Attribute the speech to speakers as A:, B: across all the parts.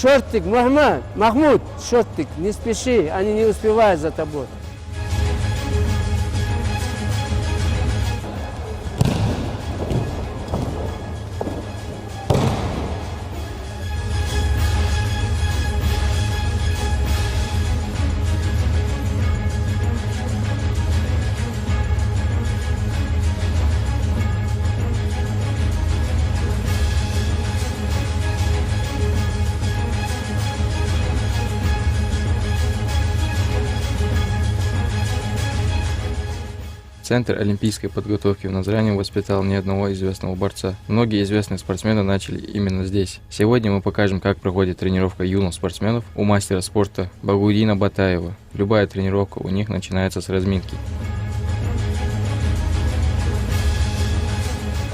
A: Шортик, Махмуд, шортик, не спеши, они не успевают за тобой.
B: Центр олимпийской подготовки в Назране воспитал ни одного известного борца. Многие известные спортсмены начали именно здесь. Сегодня мы покажем, как проходит тренировка юных спортсменов у мастера спорта Багудина Батаева. Любая тренировка у них начинается с разминки.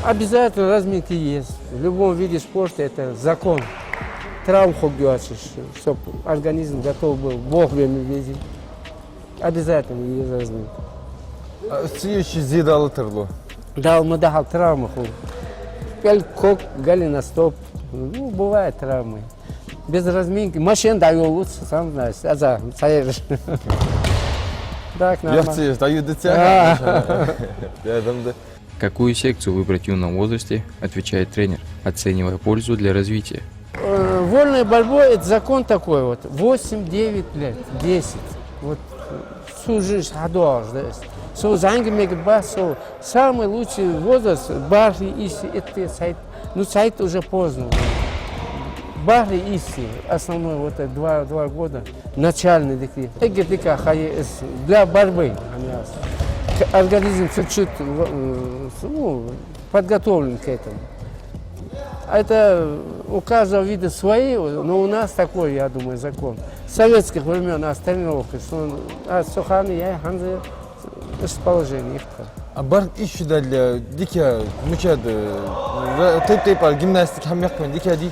A: Обязательно разминки есть. В любом виде спорта это закон. Травм хоббиачишь, чтобы организм готов был. Бог время видит. Обязательно есть разминка.
C: Сүйінші зидалы тұрлы.
A: Да, мы дахал травмы. Кок, галина, стоп. Ну, бывают травмы. Без разминки. Машин даю лучше, сам знаешь. Саешь. Так, нормально.
C: Яхты даю дитя.
B: Какую секцию выбрать в юном возрасте, отвечает тренер, оценивая пользу для развития.
A: Вольная борьба – это закон такой вот. 8-9 лет, 10. Вот всю жизнь ходишь, да. Самый лучший возраст Бахри Иси, это сайт, ну сайт уже поздно. Бахри Иси, основной вот это 2 года, начальный такие. Для борьбы. Организм чуть-чуть подготовлен к этому. Это у каждого вида свои, но у нас такой, я думаю, закон. С советских времен тренировка, что Сухани, я Ханзе. Расположение.
C: А бар ищу для дикя мучад тейпар гимнастик хамяхмен дикя ди.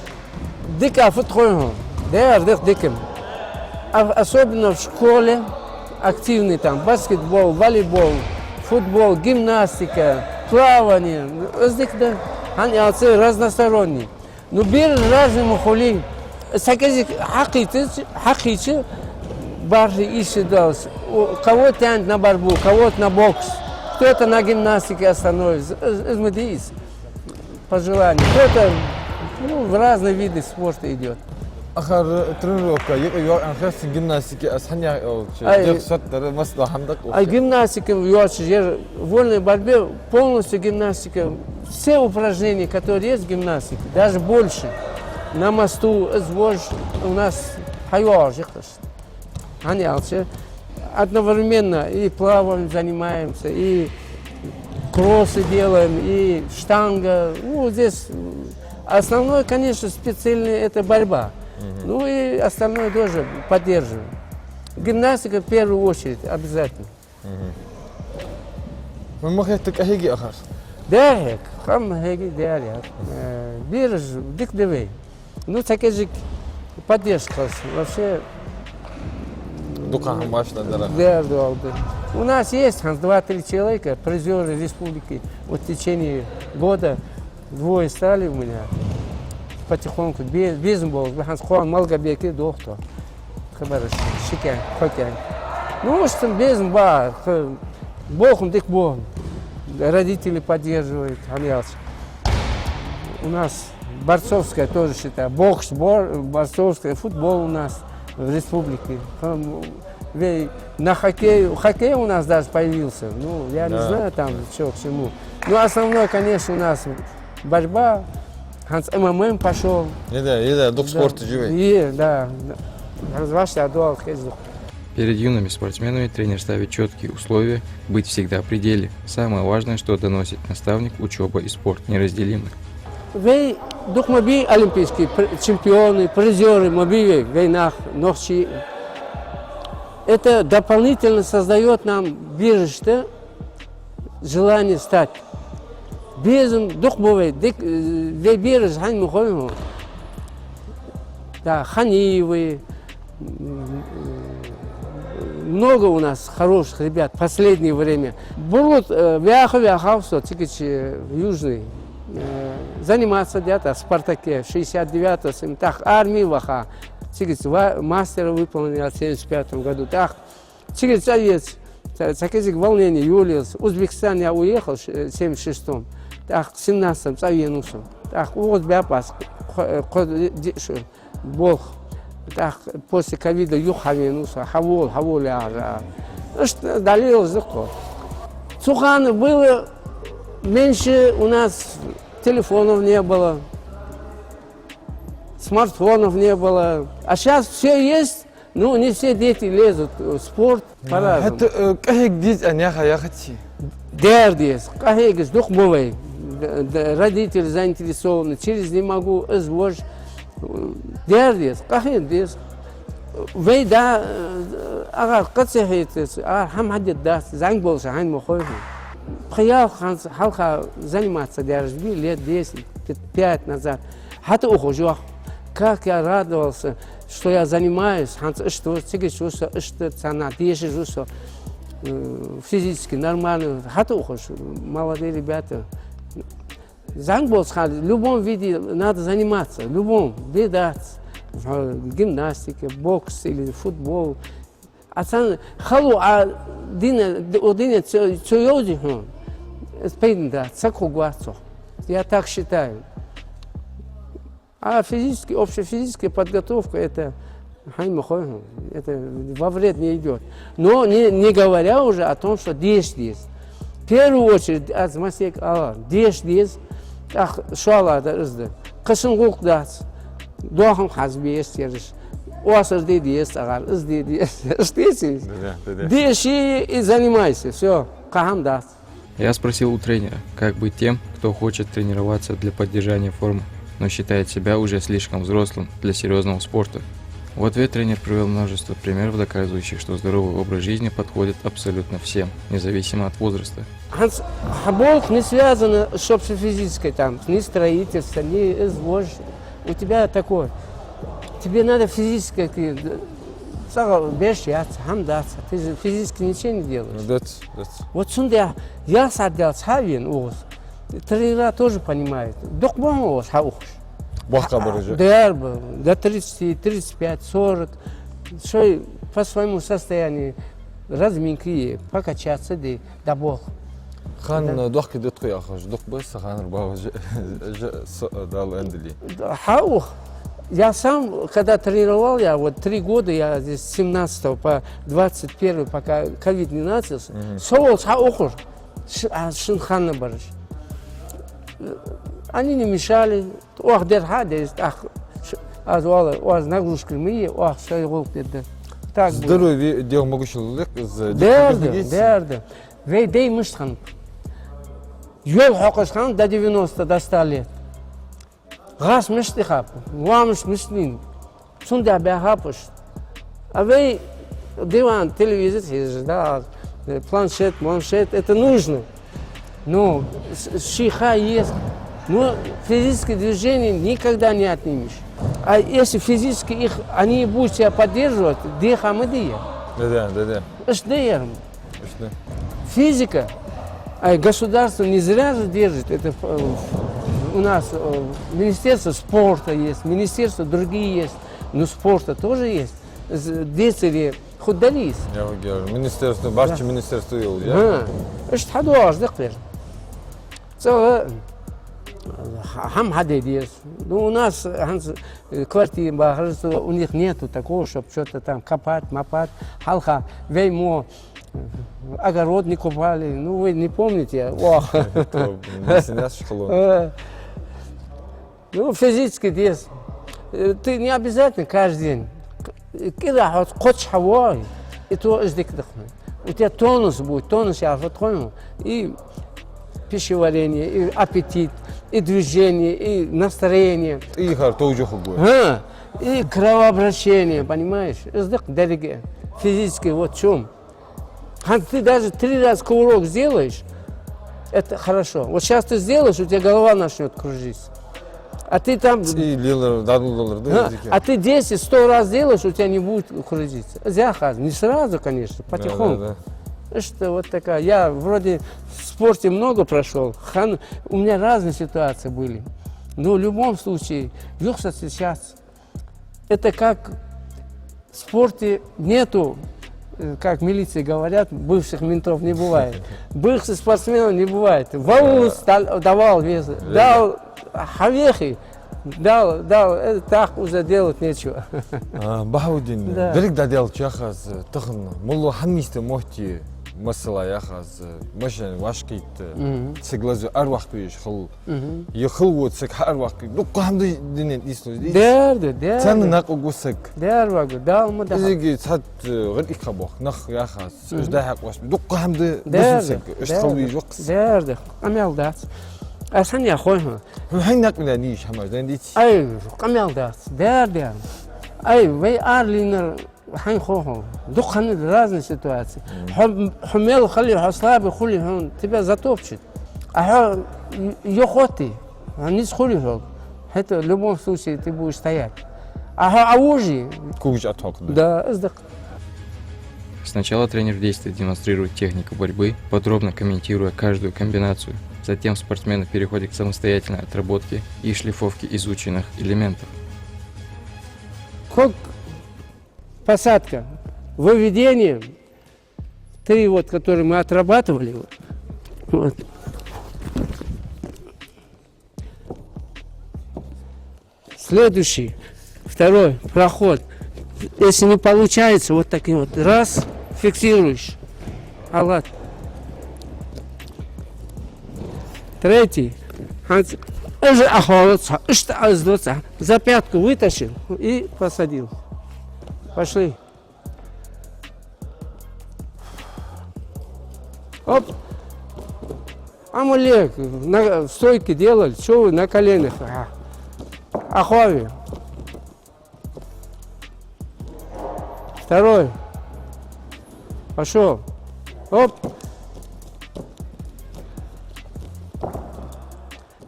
A: Дикя футбол, диким. Особенно в школе активный там баскетбол, волейбол, футбол, гимнастика, плавание. Они разносторонние. Но бир разным хули. Саказик хакичи. Бахри ищет дался. Кого тянет на борьбу, кого-то на бокс, кто-то на гимнастике остановится, по желанию. Кто-то в разные виды спорта идет.
C: Ахар тренировка, я гимнастики, асханя,
A: гимнастика в вольной борьбе полностью гимнастика. Все упражнения, которые есть в гимнастике, даже больше. На мосту, у нас одновременно и плаваем, занимаемся, и кроссы делаем, и штанга. Ну, здесь основное, конечно, специальное это борьба. Ну и остальное тоже поддерживаем. Гимнастика в первую очередь обязательно.
C: Мы можем так ахиги ахар.
A: Дерек, хам ахиги дерек. Бирж, дик девей. Ну, такие же поддержка вообще. У нас есть 2-3 человека, призеры республики. Вот в течение года 2 стали у меня. Потихоньку. Безумбол, Хан Малгабеки, доктор. Шикан, Хокян. Ну, что безумба, Богом дик Богом. Родители поддерживают. У нас борцовская тоже считаю. Бокс, борцовская, футбол у нас. В республике. На хоккей у нас даже появился. Ну, я не знаю там, что к чему. Но основное, конечно, у нас борьба. Ханс МММ пошел.
C: Дух спорта живет.
A: Да.
B: Перед юными спортсменами тренер ставит четкие условия быть всегда в пределе. Самое важное, что доносит наставник, учеба и спорт неразделимы.
A: Вы духмоби олимпийские чемпионы, призеры, мобили, войнах, ночи. Это дополнительно создает нам бежище, желание стать. Безум духмовый, вей бежиш, хань мухойму. Да, Ханиевы. Много у нас хороших ребят в последнее время. Будут вяхав, тикачи южный. заниматься где-то в «Спартаке», 69-м, так, армии ваха. Мастера выполнил в 75 году. Так, через совет, такие волнения, юлился. В Узбекистан я уехал в 76-м. Так, в 17-м, совенусом. Так, вот бяпас, Бог. Так, после ковида юхавенуса, хавол, ляжа. Что, далее языко. Суханы было, меньше у нас телефонов не было. Смартфонов не было. А сейчас все есть, ну не все дети лезут в спорт по-разному.
C: حتى كهيك ديز أن يا أختي.
A: Дердис, kahегис, дух бывай. Родители заинтересованы, через не могу, извож. Дердис, kahегис. Вей да, агар кацехитис, агар хам хадид даст, занг болша, хайн мухойху. Приял халка заниматься держби лет 10-5 назад. Хата ухожу. Как я радовался, что я занимаюсь, что цена, физически нормально. Молодые ребята. В любом виде надо заниматься, в любом виде, гимнастика, бокс или футбол. Халу, а один цуёдиху, спейнда, цакугуацо. Я так считаю. А общефизическая подготовка, это во вред не идет. Но не говоря уже о том, что деш есть. В первую очередь, от масек деш есть, ах, шуала да изды. Кашынгук дац, дуахам хазби есть, уасыр дейді есть, агар, изды есть. Штеси? Деши и занимайся, все, кахам дац.
B: Я спросил у тренера, как быть тем, кто хочет тренироваться для поддержания формы, но считает себя уже слишком взрослым для серьезного спорта. В ответ тренер привел множество примеров, доказывающих, что здоровый образ жизни подходит абсолютно всем, независимо от возраста.
A: Футбол не связано с общефизической, там, ни строительство, ни извож. У тебя такое. Тебе надо физически бешаться, хамдаться. Ты же физически ничего не делаешь. Вот сюда я садил савин уз. Тренера тоже понимают. Докбон уз хауш. До 30, 35, 40. Что по своему состоянию разминки, покачаться до бог.
C: خان دوخ كده تقي أخرج دوخ بس خان رباه دال أندلي.
A: Хаух. Я сам, когда тренировал, я вот 3 года, я здесь с 17 по 21, пока ковид не начался, совал хаухур, шинханна барыш. Они не мешали, ох, дерхадес, ах, аз нагрузки мы, ох, что я голубь это. Так было.
C: Здоровье дел могущий
A: Дерды. Вейдей мыштхан. Юл хокашхан до 90, до 100 лет. Газ мышты хапу, вамыш мышлин. Сунда бяхапыш. А вы диван, телевизор, да, планшет, это нужно. Но шиха есть. Но физическое движение никогда не отнимешь. А если физически их, они будут себя поддерживать, диха мы дия.
C: Да.
A: Физика, а государство не зря же держит. Это у нас министерство спорта есть, министерство другие есть, но спорта тоже есть. Децери худалис.
C: Я говорю, министерство, барча министерство ел.
A: Что хадуаш декпер. Хам хадидис. Ну у нас квартира, у них нету такого, чтобы что-то там копать, мопать, халха, веймо. Огород не купали, ну вы не помните. Ну, физически здесь. Ты не обязательно каждый день. Когда хочешь хавай, и то издыхнуть. У тебя тонус будет, тонус я отходим. И пищеварение, и аппетит, и движение, и настроение.
C: И тоже будет.
A: И кровообращение, понимаешь? Издых дороге. Физически вот в чем. Ты даже 3 раза кувырок сделаешь, это хорошо. Вот сейчас ты сделаешь, у тебя голова начнет кружиться. А ты там... А ты 10-100 раз делаешь, у тебя не будет кружиться. Не сразу, конечно, потихоньку. Что вот такая. Я вроде в спорте много прошел. У меня разные ситуации были. Но в любом случае, юкса сейчас, это как в спорте нету, как в милиции говорят, бывших ментов не бывает. Бывших спортсменов не бывает. Вауз давал вес, дал хавехи, дал, так уже делать нечего.
C: Бахаудин,
A: Да.
C: дирек дадел чахаз, тахн, муллу хамисте мохти масала яхаз, машин вашкит, цеглазу арвах пиш хул, ехул вот цег арвах пиш, ну камды динет история.
A: Дерде,
C: Цен нак угусек.
A: дервагу, дал мы да.
C: Зиги цад гад икхабох, нах яхаз, ждахак ваш, ну камды
A: Дерде,
C: бусусек, اشتغل يجوكس.
A: дерде, амел дац. Асан я хойма.
C: هاي ناك من نيش حماش دنديتي.
A: أي قميل داس دير أي وي أرلينر حين خوهم دخن رازن سيتواتي حميل خلي حصلاب خلي هون تبقى زاتوبشت أها يخوتي هنيس خلي هون حتى любом случае ты будешь стоять أها أوجي
C: كوج أتوقع.
A: да أصدق.
B: Сначала тренер в действии демонстрирует технику борьбы, подробно комментируя каждую комбинацию. Затем спортсмены переходят к самостоятельной отработке и шлифовке изученных элементов.
A: Как посадка, выведение, 3 вот, которые мы отрабатывали. Вот. Следующий, второй проход. Если не получается, вот таким вот, раз, фиксируешь. Аллат. Третий. За пятку вытащил и посадил. Пошли. Оп. Амулек в стойке делали. Что вы на коленях? Ахови. Второй. Пошел. Оп.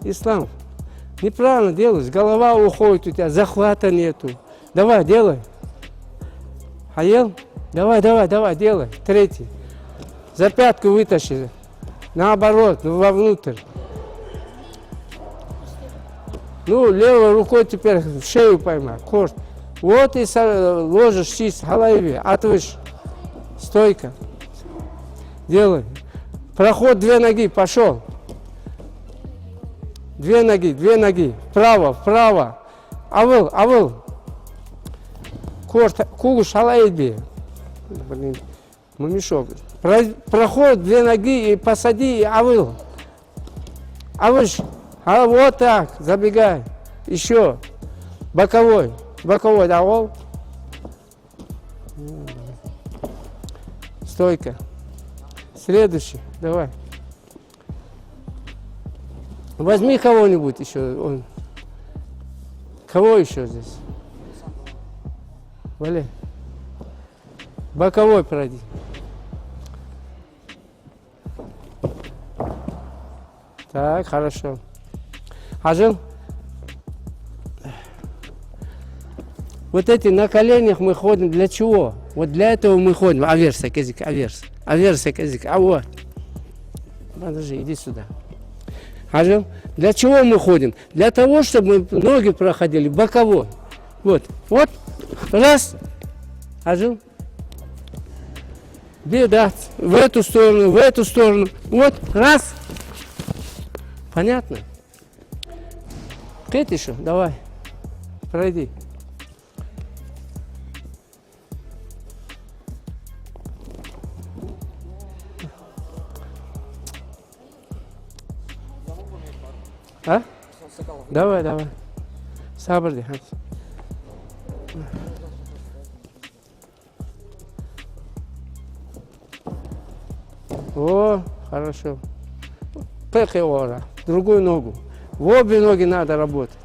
A: Ислам. Неправильно делаешь. Голова уходит у тебя, захвата нету. Давай, делай. Хаел? Давай, делай. Третий. За пятку вытащи. Наоборот, вовнутрь. Ну, левой рукой теперь в шею поймай. Корт. Вот и ложишь чист, халайви, отвыш. Стойка. Делай. Проход 2 ноги, пошел. 2 ноги. Вправо. Авыл. Корт, кугу шалайби. Блин, мамишок. Проход 2 ноги и посади, и авыл. Авыш. А вот так, забегай. Еще. Боковой, давал. Стойка. Следующий, давай. Возьми кого-нибудь еще. Кого еще здесь? Вали. Боковой пройди. Так, хорошо. Ажил? Вот эти на коленях мы ходим для чего? Вот для этого мы ходим. Аверс. А вот. Подожди, иди сюда. Ажил? Для чего мы ходим? Для того, чтобы мы ноги проходили боковой. Вот. Раз. Ажил? Беда. В эту сторону. Вот. Раз. Понятно? Ты еще? Давай. Пройди. А? Давай. Сабр дихать. О, хорошо. Пехеора. Другую ногу. В обе ноги надо работать.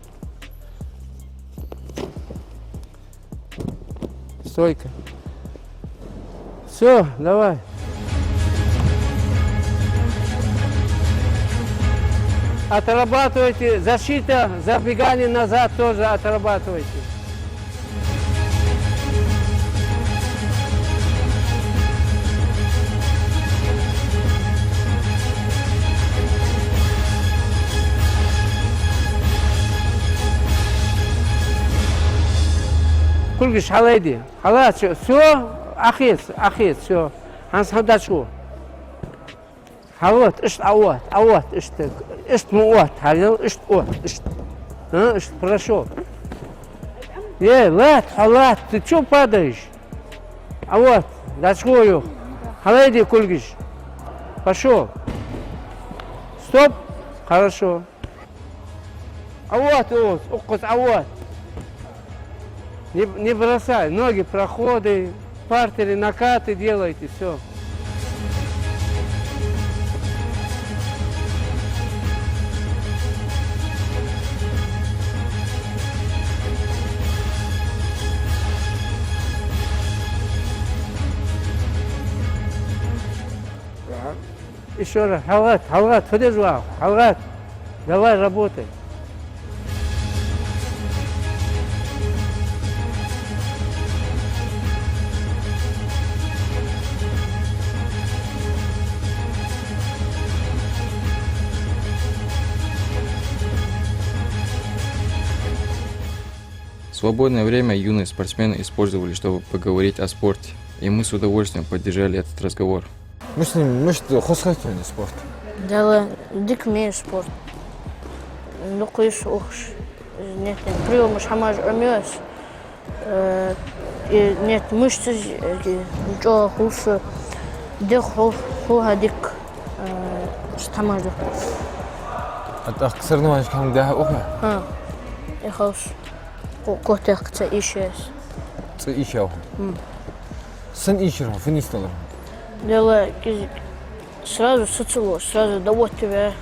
A: Стойка. Все, давай. Отрабатывайте. Защита, забегание назад тоже отрабатывайте. كلش حلايدي خلاص все أخيس все هنصدقوا حوات إشت عوات إشت موات هذا إشت إشت إشت хорошо халат ты чё падаешь عوات дачкою حلايدي كلش пошел стоп хорошо عوات أقص عوات не бросай ноги проходы партеры накаты делайте все еще раз халат ходи жуал халат давай работай
B: Свободное время юные спортсмены использовали, чтобы поговорить о спорте, и мы с удовольствием поддержали этот разговор.
C: مش خصخت يعني سبورت
D: دلا ديك مين سبورت نقيس أخش نت بريو مش حماج عمياس نت مش تج جو خوش ديك خو هديك حماج
C: أكثرنا ما نشكهم ده أوكي
D: ها يخوش كوتك تعيشيس
C: تعيشهم سن إيشهم فين يستلهم
D: دلا сразу соцлож, сразу довод тебя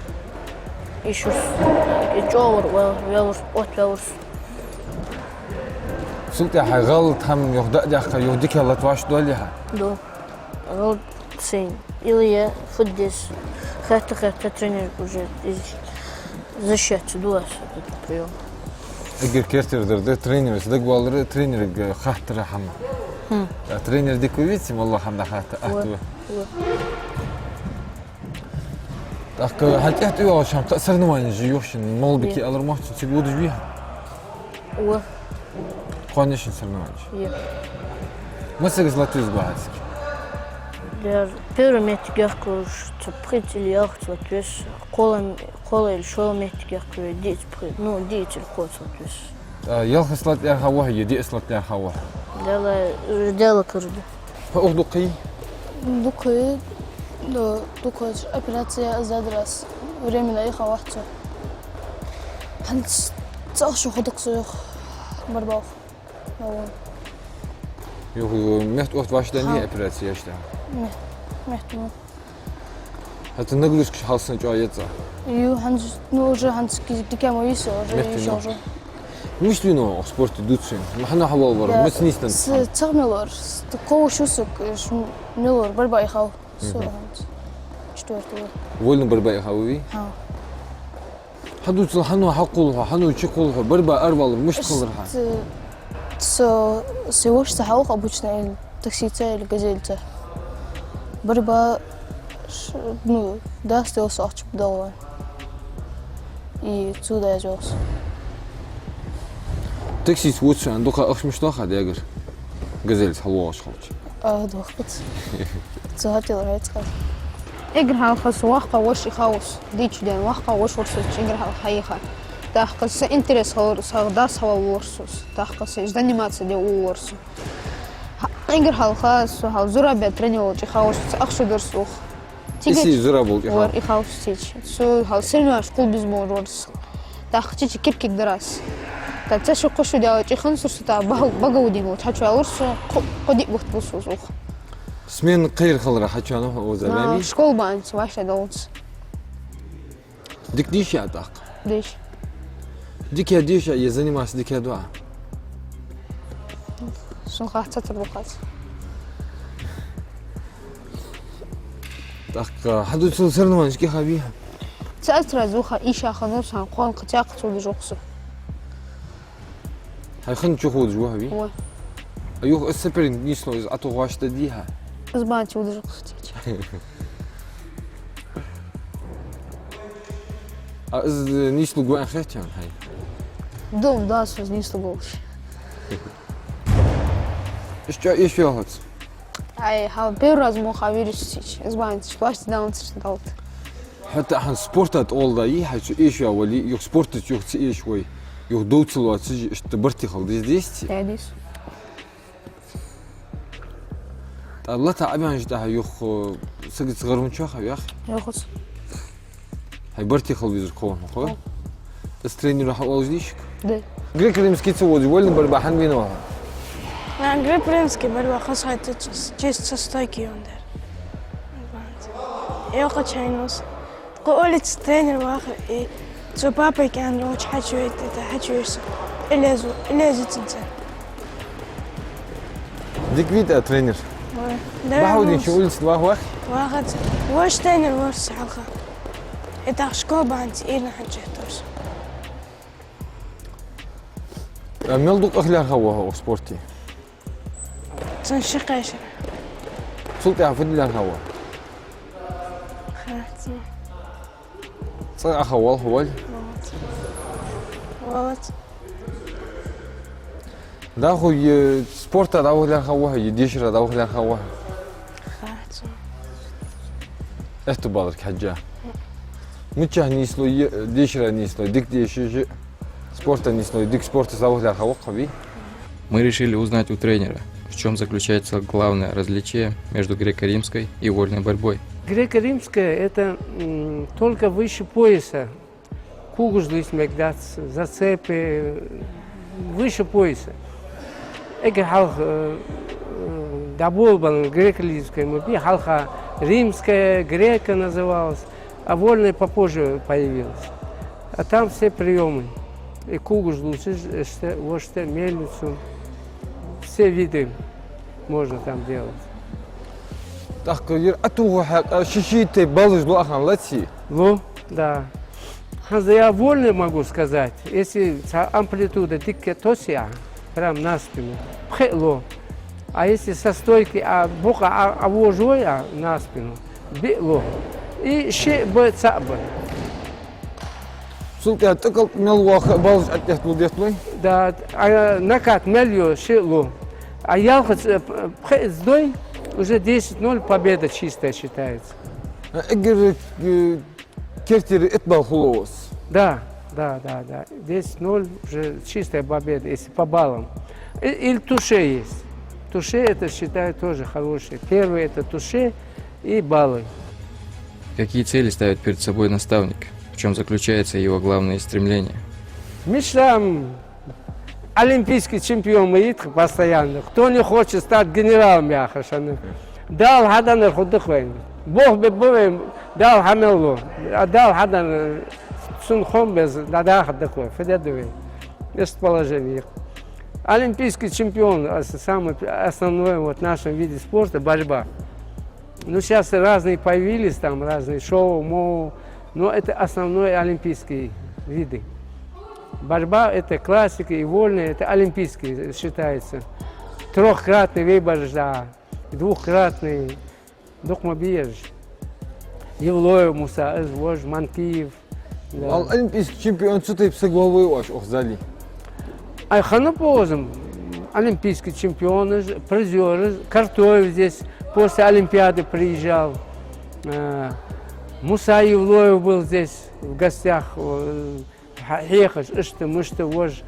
D: ищешь, и джовер, велус.
C: سلطة غلط هم يخدع دخل يهديك الله تواش دولها.
D: Да, غلط سين. Или я футдис, хотя тренер уже защищать дуас этот прием.
C: أجر كيرتر ده тренер ده قبل тренер خاطر هم. тренер ديك ويتي والله هم خاطر أهتوا. Так, хотят ее, чем соревнования живешь, мол, бики, але можете тебе будешь бегать. Конечно, соревнования. Мы сейчас латвийс бахатски.
D: Der pyramid gerkur, zu prit или ях, zu латвийс, кола или шо мет gerkur, дит прит, ну, дит или кот латвийс.
C: يلخ سلات يا خواه يدي سلات يا خواه.
D: Дела кырды.
C: فأخذ قي.
E: Дукы, да, дукы, операция задрас. Временно их авахту. Ханц, цахшу ходок сух, барбах.
C: يو مهت وقت واش دنيا операция يا شتا.
E: مهتم.
C: حتى نقولش كش حالسنا جايتها.
E: يو هنز نوجه هنز كيما يسوع يشوجه.
C: مش لينو سبورت دوتشين ما حنا حوال برا مس نيستن
E: تغملور تقوى شوسك نلور بربا يخاو سورة هنز شتورتو
C: ولن بربا يخاوي
E: ها
C: حدو تصل حنو حقولها حنو يشقولها بربا أربال مش تخلرها
E: سووش تحوق обычно таксица или газельца بربا ну да стелся очып дала и сюда я жос
C: تاكسي سوتش عندك أخش مش تاخد يا جر جزيل حواش خالص
E: ضغط زهرتي ورهيت خالص
F: اجرها خاص واخا وش خاوس ديش دين واخا وش ورسوس اجرها حيخا تحقق انترس خالص داس هوا ورسوس تحقق заниматься دي ورسو اجرها خاص هاو زرا بترينيو خاوس اخشو درسوخ
C: تيجي زرا بول
F: ور خاوس تيجي سو هاو سيرنا شكول بزمور ورس تحقق كيف دراس تشو قشو داوتي خنصر تا بغودين وتحشو اورسو قدي وقت بوسوخ
C: سمين قير خلرا حكي انا وزلامي
F: شكول بانت واش دولت
C: ديك ديش يا داق
F: ليش
C: ديك يا ديش يا заниматься ديك يا دعاء
F: شنو خاطر تطبقات
C: داق حدو تصيرنا ما نشكي خبيها
F: سألت رزوخة إيشا خنوصها قوان قتاق تولي جوكسو
C: هاي خن تشوفوا جوا هبي
F: هو
C: ايوه السبرين نيسلو از اتو واش تديها
F: زبان تولي جوكسو
C: از نيسلو جوا اخيت يعني هاي
F: دوم داس وز نيستو جوش
C: Еще раз.
F: Ай, первый раз мог вирусить. Избавиться, пластик даунс дал.
C: حتى عن سبورتات أولدا يحس إيش يا ولي يخ سبورتات يخ إيش شوي يخ دوتسلو تسجي اشتبرتي خالديس ديستي
F: Тядис.
C: الله تعبان جدا يخ سجد صغر من شو يا أخي
F: Йохос.
C: هاي برتي خالديس الكون خو استريني راح أول جديش
F: Да.
C: قريك اللي مسكت سوودي ولا بربحان بينوها
G: Na grib rimski, barba khasayt чисто стойки он der. Я хочу قولت тренер واخر إيه سو بابا كان لو حكيت إلازو تنسى
C: ديك فيتا ترينر بحاول شو قلت واحد
G: واخد واش ترينر ورس حلقة إتاخشكو بانت إيرنا حنجهتوش
C: ميلدوك أخليها هو سبورتي
G: تنشقيش
C: سلطي عفد لها هوا
G: خلاص
C: صار أخوال هو
G: والله
C: ده هو سبورت ده هو لها هوا يديشر ده هو لها هوا
G: خلاص
C: احتبالك حجة متشه نيسلو ديشر نيسلو ديك ديشر سبورت نيسلو ديك спорт ده هو لها هوا قوي.
B: Мы решили узнать у тренера, в чем заключается главное различие между греко-римской и вольной борьбой.
A: Греко-римская – это только выше пояса. Кугужлис, мегдац, зацепы, выше пояса. Эгэ халха даболбан греко-римская муби, халха римская, грека называлась, а вольная попозже появилась. А там все приемы. И кугужлус, вождь, мельницу, все виды можно там делать.
C: Так, атуха шишите балыш до ахан лати.
A: Ну, да. Я вольно могу сказать, если амплитуда диккетосия, прям на спину, пхело. А если со стойки, бока авожоя на спину, било. И ще бы цаба.
C: Султи атакал мелуах балыш аттехту дехтлой.
A: Да, накат мельё шило. А ялхац сдой уже 10-0 победа чистая считается.
C: Эгер кертер этбал хулос.
A: Да. 10-0 уже чистая победа, если по баллам. Или туше есть. Туше это считаю тоже хорошее. Первый это туше и баллы.
B: Какие цели ставит перед собой наставник? В чем заключается его главное стремление?
A: Мечтам олимпийский чемпион мы постоянно. Кто не хочет стать генералом, я хочу. Дал хадан худохвен. Бог бы был дал хамелу. Дал хадан сунхом без дадах такой. Федедовый. Есть положение. Олимпийский чемпион, самый основной вот в нашем виде спорта, борьба. Ну сейчас разные появились там, разные шоу, моу. Но это основной олимпийские виды. Борьба – это классика и вольная, это олимпийский считается. Трехкратный выбор, да, двухкратный, Духмабиеж, Евлоев, Муса, Эзвож, Манкиев.
C: Олимпийский чемпион, что ты психологию ваш охзали?
A: А ханапозом олимпийский чемпион, призеры, Картоев здесь после Олимпиады приезжал. Муса Евлоев был здесь в гостях. Хехаш, мышты, вож.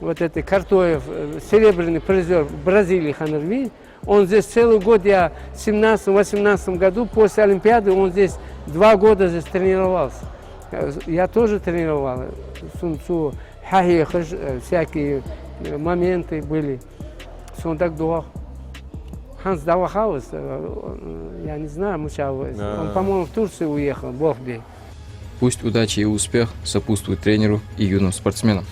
A: Вот это Картоев, серебряный призер в Бразилии, Ханарви. Он здесь целый год, я в 17-18 году после Олимпиады, он здесь 2 года здесь тренировался. Я тоже тренировал. Сунцу, хахехаш, всякие моменты были. Сундак дуах. Ханс Давахаус, я не знаю, мучавый. Он, по-моему, в Турцию уехал, Бог бей.
B: Пусть удача и успех сопутствуют тренеру и юным спортсменам.